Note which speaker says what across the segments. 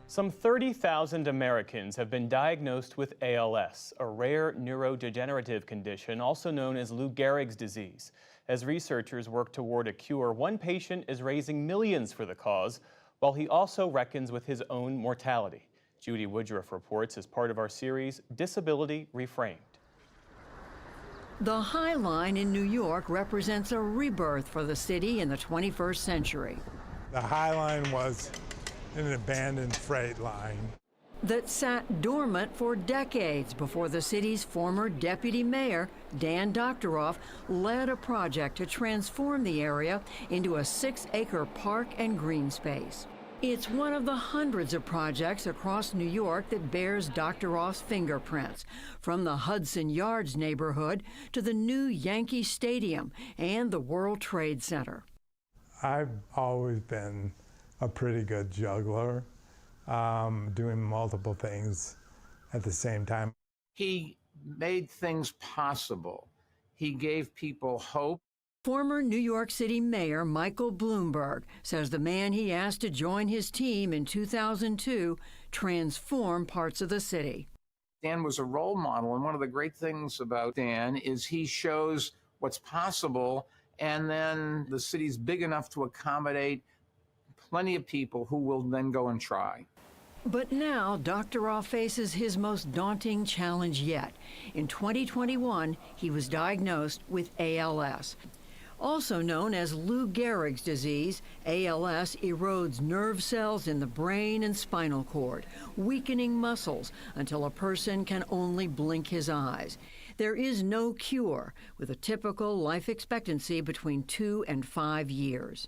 Speaker 1: Some 30,000 Americans have been diagnosed with ALS, a rare neurodegenerative condition also known as Lou Gehrig's disease. As researchers work toward a cure, one patient is raising millions for the cause, while he also reckons with his own mortality. Judy Woodruff reports as part of our series, Disability Reframed.
Speaker 2: The High Line in New York represents a rebirth for the city in the 21st century.
Speaker 3: The High Line was an abandoned freight line
Speaker 2: that sat dormant for decades before the city's former deputy mayor, Dan Doctoroff, led a project to transform the area into a 6-acre park and green space. It's one of the hundreds of projects across New York that bears Doctoroff's fingerprints, from the Hudson Yards neighborhood to the new Yankee Stadium and the World Trade Center.
Speaker 3: I've always been a pretty good juggler, doing multiple things at the same time.
Speaker 4: He made things possible. He gave people hope.
Speaker 2: Former New York City Mayor Michael Bloomberg says the man he asked to join his team in 2002 transformed parts of the city.
Speaker 4: Dan was a role model, and one of the great things about Dan is he shows what's possible, and then the city's big enough to accommodate plenty of people who will then go and try.
Speaker 2: But now, Doctoroff faces his most daunting challenge yet. In 2021, he was diagnosed with ALS. Also known as Lou Gehrig's disease, ALS erodes nerve cells in the brain and spinal cord, weakening muscles until a person can only blink his eyes. There is no cure, with a typical life expectancy between 2 and 5 years.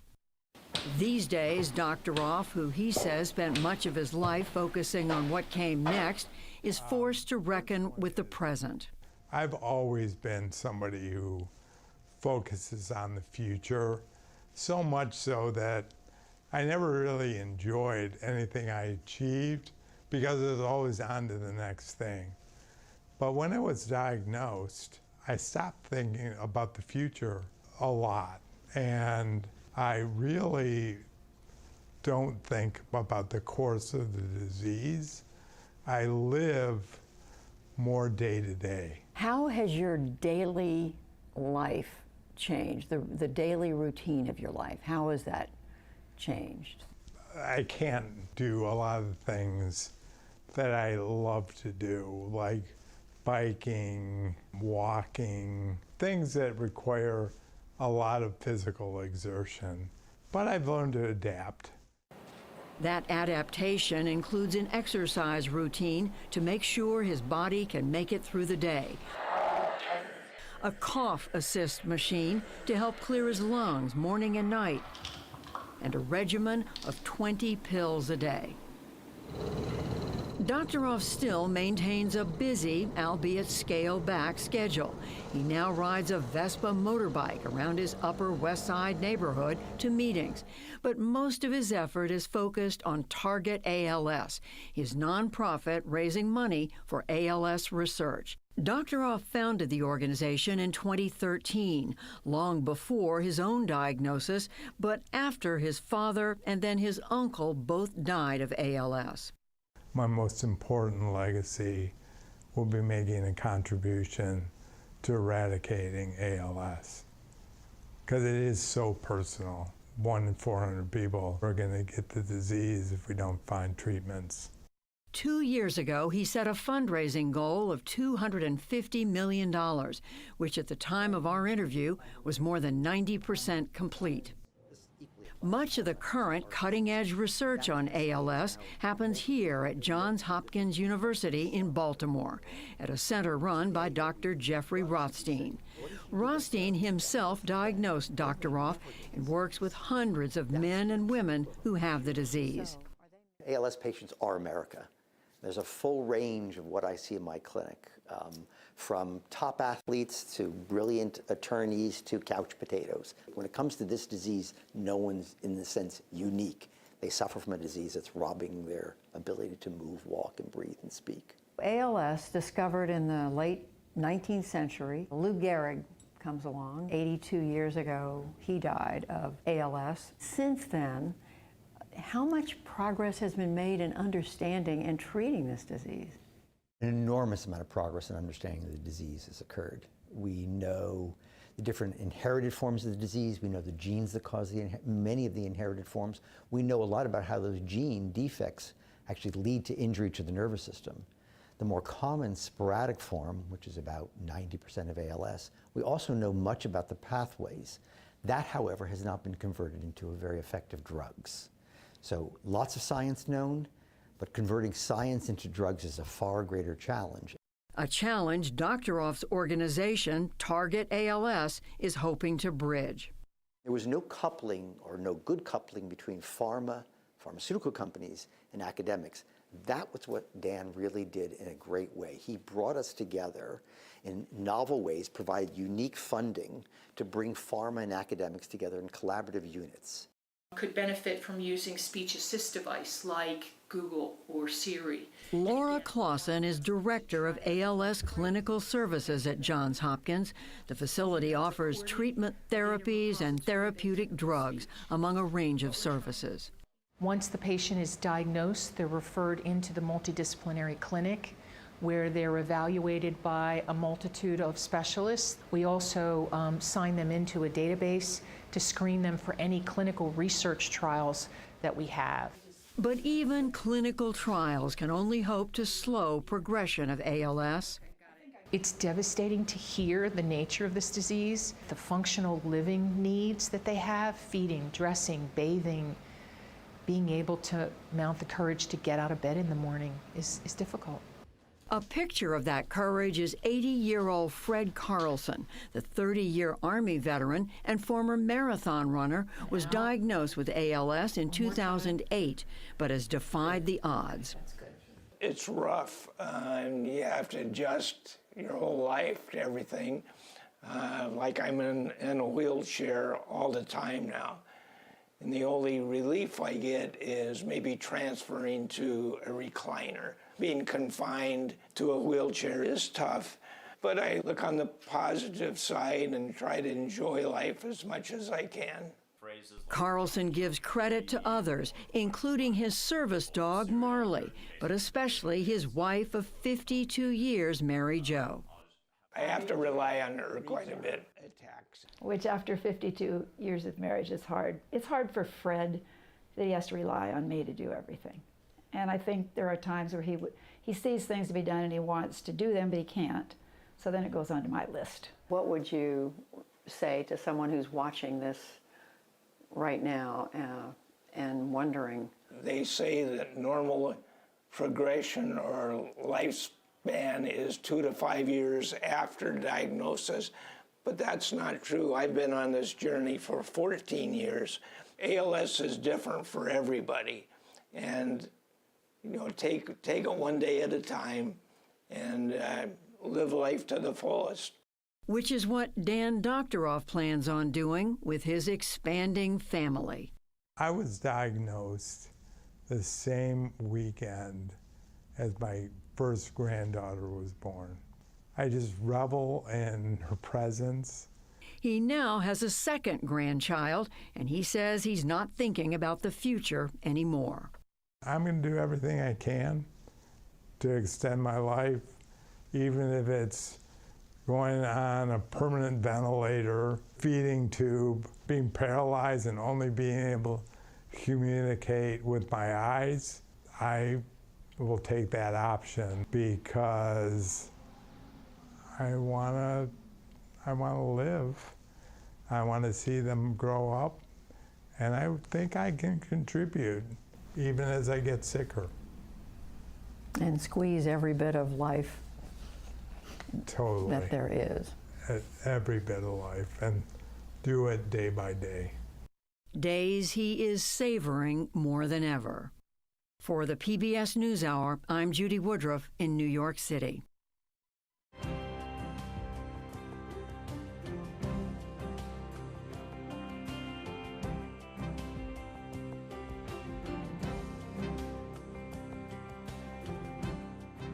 Speaker 2: These days, Doctoroff, who he says spent much of his life focusing on what came next, is forced to reckon with the present.
Speaker 3: I've always been somebody who focuses on the future, so much so that I never really enjoyed anything I achieved because it was always on to the next thing. But when I was diagnosed, I stopped thinking about the future a lot, and I really don't think about the course of the disease. I live more day to day.
Speaker 2: How has your daily life changed, the daily routine of your life? How has that changed?
Speaker 3: I can't do a lot of things that I love to do, like biking, walking, things that require a lot of physical exertion, but I've learned to adapt.
Speaker 2: That adaptation includes an exercise routine to make sure his body can make it through the day, a cough assist machine to help clear his lungs morning and night, and a regimen of 20 pills a day. Doctoroff still maintains a busy, albeit scaled-back schedule. He now rides a Vespa motorbike around his Upper West Side neighborhood to meetings. But most of his effort is focused on Target ALS, his nonprofit raising money for ALS research. Doctoroff founded the organization in 2013, long before his own diagnosis, but after his father and then his uncle both died of ALS.
Speaker 3: My most important legacy will be making a contribution to eradicating ALS, because it is so personal. 1 in 400 people are going to get the disease if we don't find treatments.
Speaker 2: 2 years ago, he set a fundraising goal of $250 million, which at the time of our interview was more than 90% complete. Much of the current cutting-edge research on ALS happens here at Johns Hopkins University in Baltimore, at a center run by Dr. Jeffrey Rothstein. Rothstein himself diagnosed Doctoroff and works with hundreds of men and women who have the disease.
Speaker 5: ALS patients are America. There's a full range of what I see in my clinic, from top athletes to brilliant attorneys to couch potatoes. When it comes to this disease, no one's, in a sense, unique. They suffer from a disease that's robbing their ability to move, walk, and breathe and speak.
Speaker 2: ALS, discovered in the late 19th century. Lou Gehrig comes along. 82 years ago, he died of ALS. Since then, how much progress has been made in understanding and treating this disease?
Speaker 5: An enormous amount of progress in understanding the disease has occurred. We know the different inherited forms of the disease. We know the genes that cause many of the inherited forms. We know a lot about how those gene defects actually lead to injury to the nervous system. The more common sporadic form, which is about 90% of ALS, we also know much about the pathways. That, however, has not been converted into very effective drugs. So lots of science known, but converting science into drugs is a far greater challenge.
Speaker 2: A challenge Doctoroff's organization, Target ALS, is hoping to bridge.
Speaker 5: There was no coupling or no good coupling between pharmaceutical companies and academics. That was what Dan really did in a great way. He brought us together in novel ways, provided unique funding to bring pharma and academics together in collaborative units.
Speaker 6: Could benefit from using speech assist device like Google or Siri.
Speaker 2: Laura Clausen is director of ALS Clinical Services at Johns Hopkins. The facility offers treatment therapies and therapeutic drugs, among a range of services.
Speaker 6: Once the patient is diagnosed, they're referred into the multidisciplinary clinic where they're evaluated by a multitude of specialists. We also sign them into a database to screen them for any clinical research trials that we have.
Speaker 2: But even clinical trials can only hope to slow progression of ALS.
Speaker 6: It's devastating to hear the nature of this disease, the functional living needs that they have, feeding, dressing, bathing. Being able to mount the courage to get out of bed in the morning is difficult.
Speaker 2: A picture of that courage is 80-year-old Fred Carlson. The 30-year Army veteran and former marathon runner was diagnosed with ALS in 2008, but has defied the odds.
Speaker 7: It's rough. You have to adjust your whole life to everything. Like I'm in a wheelchair all the time now. And the only relief I get is maybe transferring to a recliner. Being confined to a wheelchair is tough, but I look on the positive side and try to enjoy life as much as I can.
Speaker 2: Carlson gives credit to others, including his service dog, Marley, but especially his wife of 52 years, Mary Jo.
Speaker 7: I have to rely on her quite a bit at tax.
Speaker 8: Which after 52 years of marriage is hard. It's hard for Fred that he has to rely on me to do everything. And I think there are times where he sees things to be done and he wants to do them, but he can't. So then it goes onto my list.
Speaker 2: What would you say to someone who's watching this right now and wondering?
Speaker 7: They say that normal progression or lifespan is 2 to 5 years after diagnosis, but that's not true. I've been on this journey for 14 years. ALS is different for everybody, and take it one day at a time and live life to the fullest.
Speaker 2: Which is what Dan Doctoroff plans on doing with his expanding family.
Speaker 3: I was diagnosed the same weekend as my first granddaughter was born. I just revel in her presence.
Speaker 2: He now has a second grandchild, and he says he's not thinking about the future anymore.
Speaker 3: I'm going to do everything I can to extend my life, even if it's going on a permanent ventilator, feeding tube, being paralyzed and only being able to communicate with my eyes. I will take that option because I want to live. I want to see them grow up, and I think I can contribute even as I get sicker.
Speaker 8: And squeeze every bit of life
Speaker 3: Totally.
Speaker 8: that there is.
Speaker 3: Every bit of life, and do it day by day.
Speaker 2: Days he is savoring more than ever. For the PBS NewsHour, I'm Judy Woodruff in New York City.